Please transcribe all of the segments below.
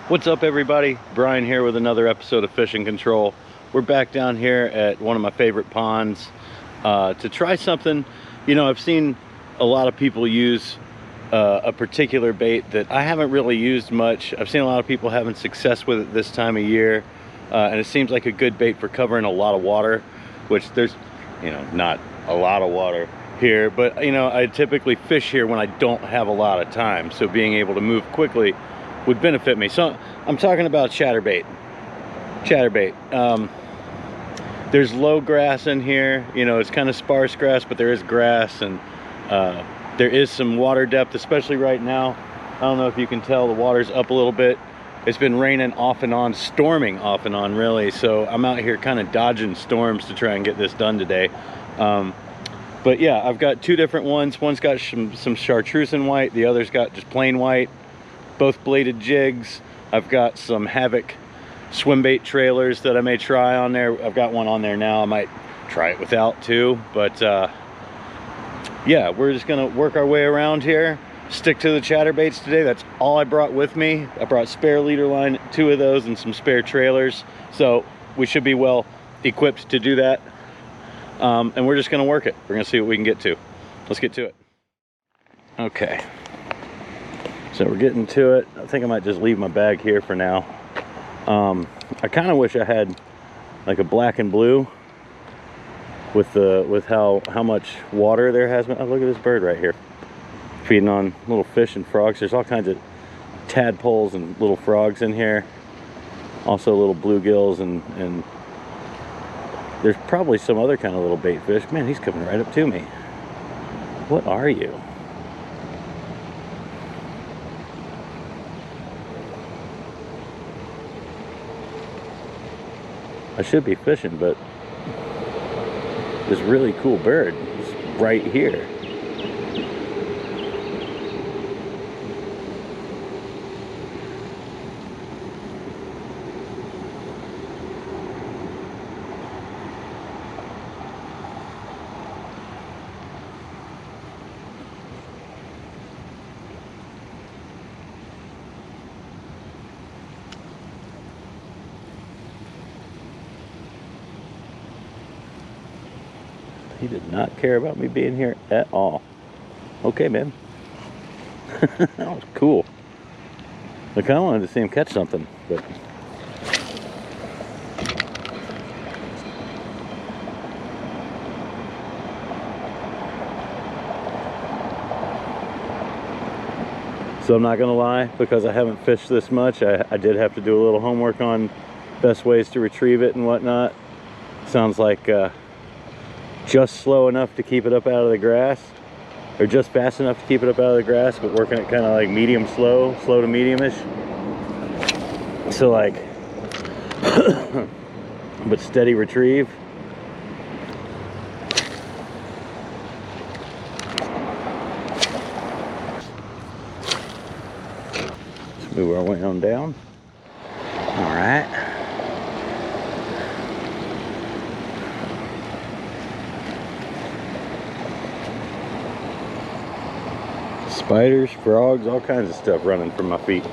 What's up, everybody? Brian here with another episode of Fishing Control. We're back down here at one of my favorite ponds to try something. You know, I've seen a lot of people use a particular bait that I haven't really used much. I've seen a lot of people having success with it this time of year, and it seems like a good bait for covering a lot of water, which there's, you know, not a lot of water here, but you know, I typically fish here when I don't have a lot of time, so being able to move quickly would benefit me. So I'm talking about chatterbait. There's low grass in here, you know, it's kind of sparse grass, but there is grass, and there is some water depth, especially right now. I don't know if you can tell, the water's up a little bit. It's been raining off and on, storming off and on, really, so I'm out here kind of dodging storms to try and get this done today. But yeah, I've got two different ones. One's got some chartreuse and white, the other's got just plain white. Both bladed jigs. I've got some Havoc swim bait trailers that I may try on there. I've got one on there now. I might try it without too, but yeah, we're just gonna work our way around here, stick to the chatterbaits today. That's all I brought with me. I brought spare leader line, 2 of those, and some spare trailers, so we should be well equipped to do that. And we're just gonna work it. We're gonna see what we can get to. Let's get to it. Okay, so we're getting to it. I think I might just leave my bag here for now. I kind of wish I had like a black and blue with how much water there has been. Oh, look at this bird right here, feeding on little fish and frogs. There's all kinds of tadpoles and little frogs in here. Also little bluegills, and there's probably some other kind of little bait fish. Man, he's coming right up to me. What are you? I should be fishing, but this really cool bird is right here. He did not care about me being here at all. Okay, man. That was cool. I kind of wanted to see him catch something, but so I'm not gonna lie, because I haven't fished this much, I did have to do a little homework on best ways to retrieve it and whatnot. Sounds like just slow enough to keep it up out of the grass, or just fast enough to keep it up out of the grass, but working it kind of like medium slow to medium-ish. So like but steady retrieve. Let's move our way on down. All right. Spiders, frogs, all kinds of stuff running from my feet.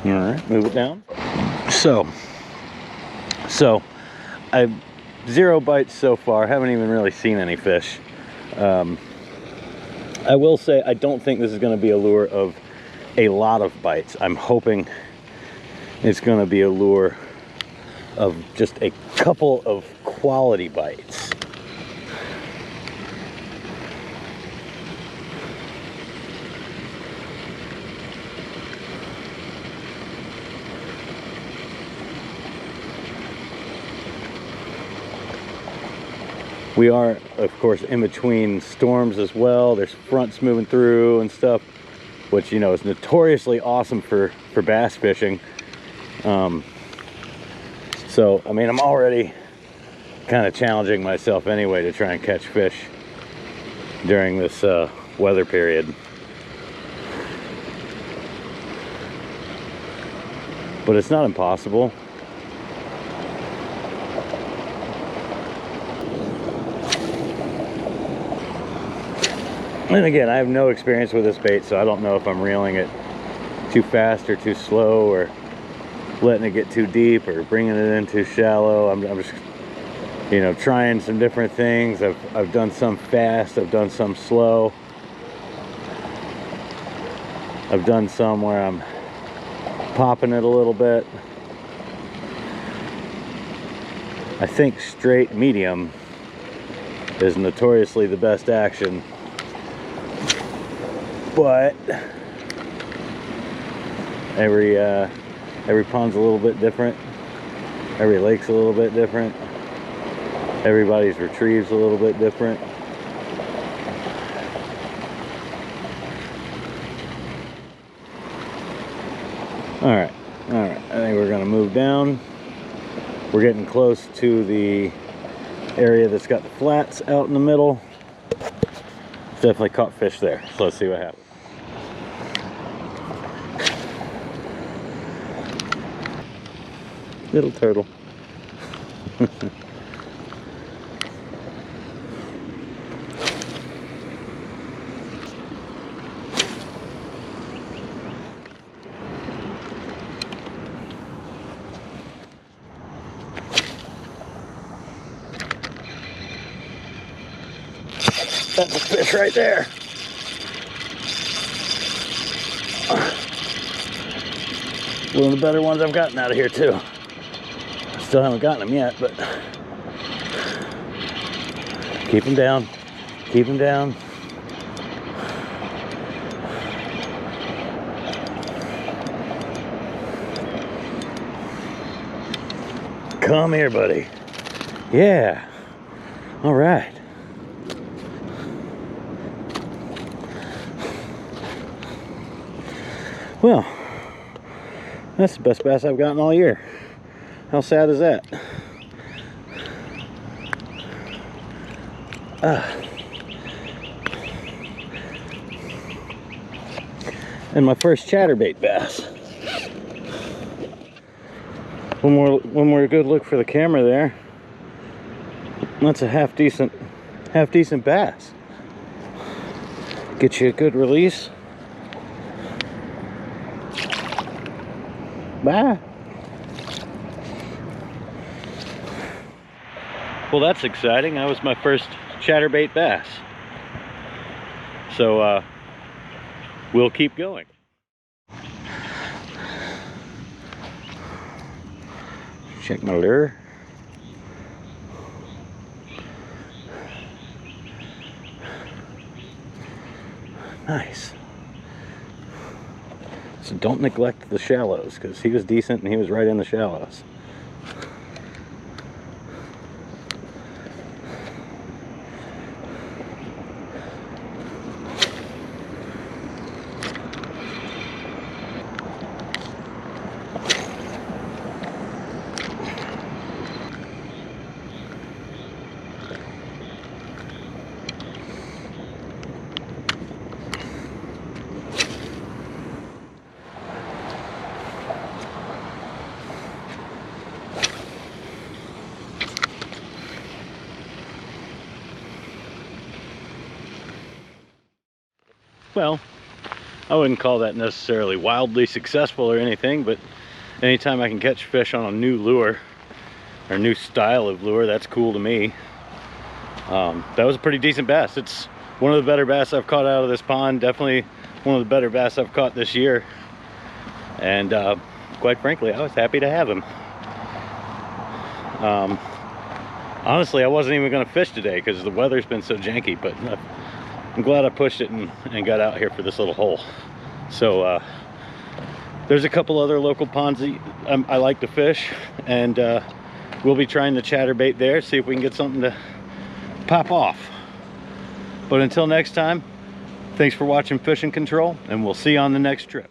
All right, move it down. So I 0 bites so far. Haven't even really seen any fish. I will say I don't think this is going to be a lure of a lot of bites. I'm hoping it's going to be a lure of just a couple of quality bites. We are, of course, in between storms as well. There's fronts moving through and stuff, which, you know, is notoriously awesome for bass fishing. So, I mean, I'm already kind of challenging myself anyway to try and catch fish during this weather period. but it's not impossible. And again, I have no experience with this bait, so I don't know if I'm reeling it too fast or too slow, or letting it get too deep or bringing it in too shallow. I'm just, you know, trying some different things. I've done some fast, I've done some slow. I've done some where I'm popping it a little bit. I think straight medium is notoriously the best action. But every pond's a little bit different. Every lake's a little bit different. Everybody's retrieve's a little bit different. All right. I think we're gonna move down. We're getting close to the area that's got the flats out in the middle. Definitely caught fish there, so let's see what happens. Little turtle. That's a fish right there. One of the better ones I've gotten out of here too. Still haven't gotten him yet, but keep him down. Keep him down. Come here, buddy. Yeah. All right. Well, that's the best bass I've gotten all year. How sad is that? And my first chatterbait bass. One more good look for the camera there. That's a half decent bass. Get you a good release. Bye. Well, that's exciting. That was my first chatterbait bass. So we'll keep going. Check my lure. Nice. So don't neglect the shallows, because he was decent and he was right in the shallows. Well, I wouldn't call that necessarily wildly successful or anything, but anytime I can catch fish on a new lure or new style of lure, that's cool to me. That was a pretty decent bass. It's one of the better bass I've caught out of this pond. Definitely one of the better bass I've caught this year. And quite frankly, I was happy to have him. Honestly, I wasn't even going to fish today because the weather's been so janky, but I'm glad I pushed it and got out here for this little hole. So there's a couple other local ponds that I like to fish, and we'll be trying the chatterbait there, see if we can get something to pop off. But until next time, thanks for watching Fishing Control, and we'll see you on the next trip.